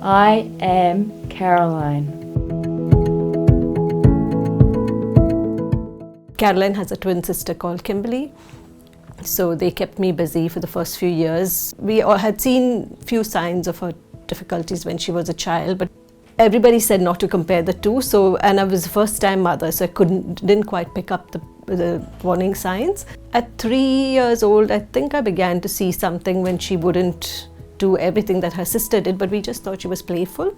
I am Caroline. Caroline has a twin sister called Kimberly. So they kept me busy for the first few years. We all had seen few signs of her difficulties when she was a child, but everybody said not to compare the two. And I was a first-time mother, so I didn't quite pick up the warning signs. At 3 years old, I think I began to see something when she wouldn't do everything that her sister did, but we just thought she was playful.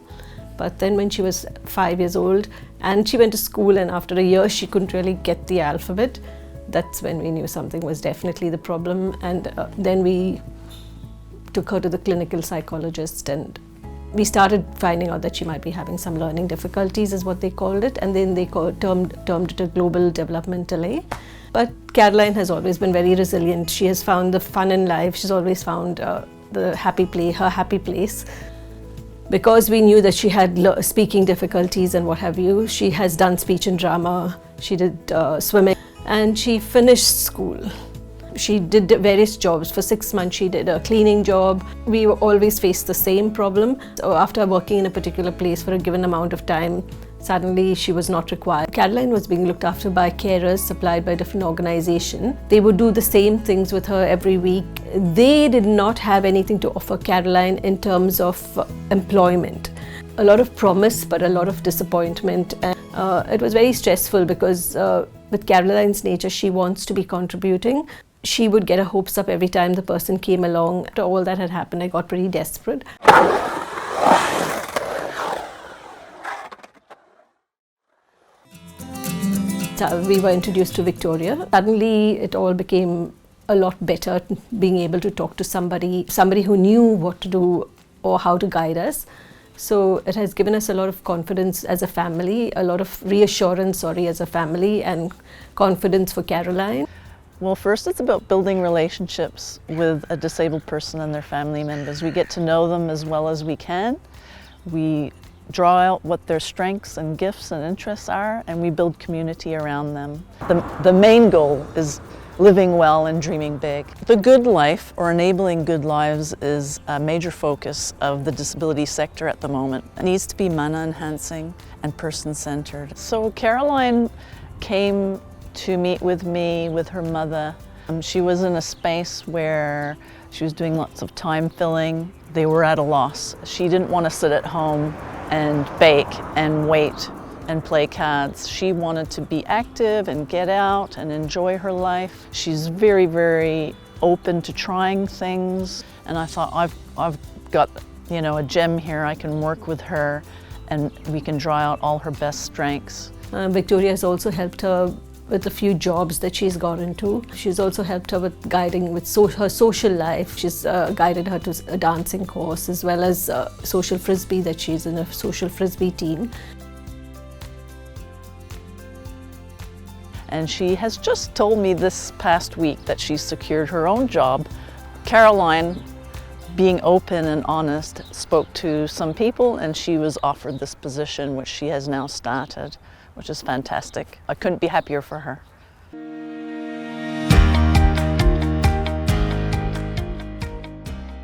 But then when she was 5 years old and she went to school, and after a year she couldn't really get the alphabet, that's when we knew something was definitely the problem. And then we took her to the clinical psychologist, and we started finding out that she might be having some learning difficulties, is what they called it, and then they termed it a global developmental delay. But Caroline has always been very resilient. She has found the fun in life. She's always found her happy place. Because we knew that she had speaking difficulties and what have you, she has done speech and drama, she did swimming, and she finished school. She did various jobs. For 6 months she did a cleaning job. We always faced the same problem. So after working in a particular place for a given amount of time, suddenly she was not required. Caroline was being looked after by carers supplied by a different organization. They would do the same things with her every week. They did not have anything to offer Caroline in terms of employment. A lot of promise, but a lot of disappointment. And it was very stressful because with Caroline's nature, she wants to be contributing. She would get her hopes up every time the person came along. After all that had happened, I got pretty desperate. We were introduced to Victoria. Suddenly it all became a lot better, being able to talk to somebody who knew what to do or how to guide us. So it has given us a lot of confidence as a family, a lot of reassurance, as a family, and confidence for Caroline. Well, first it's about building relationships with a disabled person and their family members. We get to know them as well as we can. We draw out what their strengths and gifts and interests are, and we build community around them. The main goal is living well and dreaming big. The good life, or enabling good lives, is a major focus of the disability sector at the moment. It needs to be mana enhancing and person-centered. So Caroline came to meet with me with her mother. She was in a space where she was doing lots of time filling. They were at a loss. She didn't want to sit at home and bake and wait and play cards. She wanted to be active and get out and enjoy her life. She's very, very open to trying things. And I thought, I've got, a gem here. I can work with her and we can draw out all her best strengths. Victoria has also helped her with a few jobs that she's got into. She's also helped her with guiding with her social life. She's guided her to a dancing course, as well as social frisbee, that she's in a social frisbee team. And she has just told me this past week that she's secured her own job. Caroline, being open and honest, spoke to some people and she was offered this position, which she has now started, which is fantastic. I couldn't be happier for her.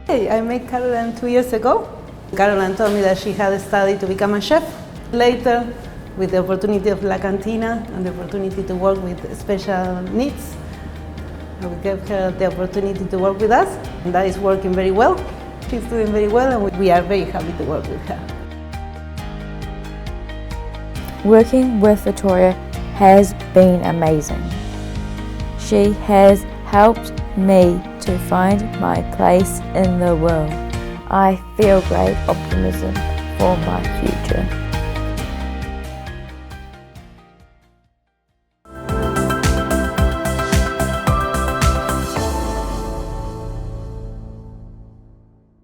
Hey, I met Caroline 2 years ago. Caroline told me that she had studied to become a chef. Later, with the opportunity of La Cantina and the opportunity to work with special needs, we gave her the opportunity to work with us, and that is working very well. She's doing very well, and we are very happy to work with her. Working with Victoria has been amazing. She has helped me to find my place in the world. I feel great optimism for my future.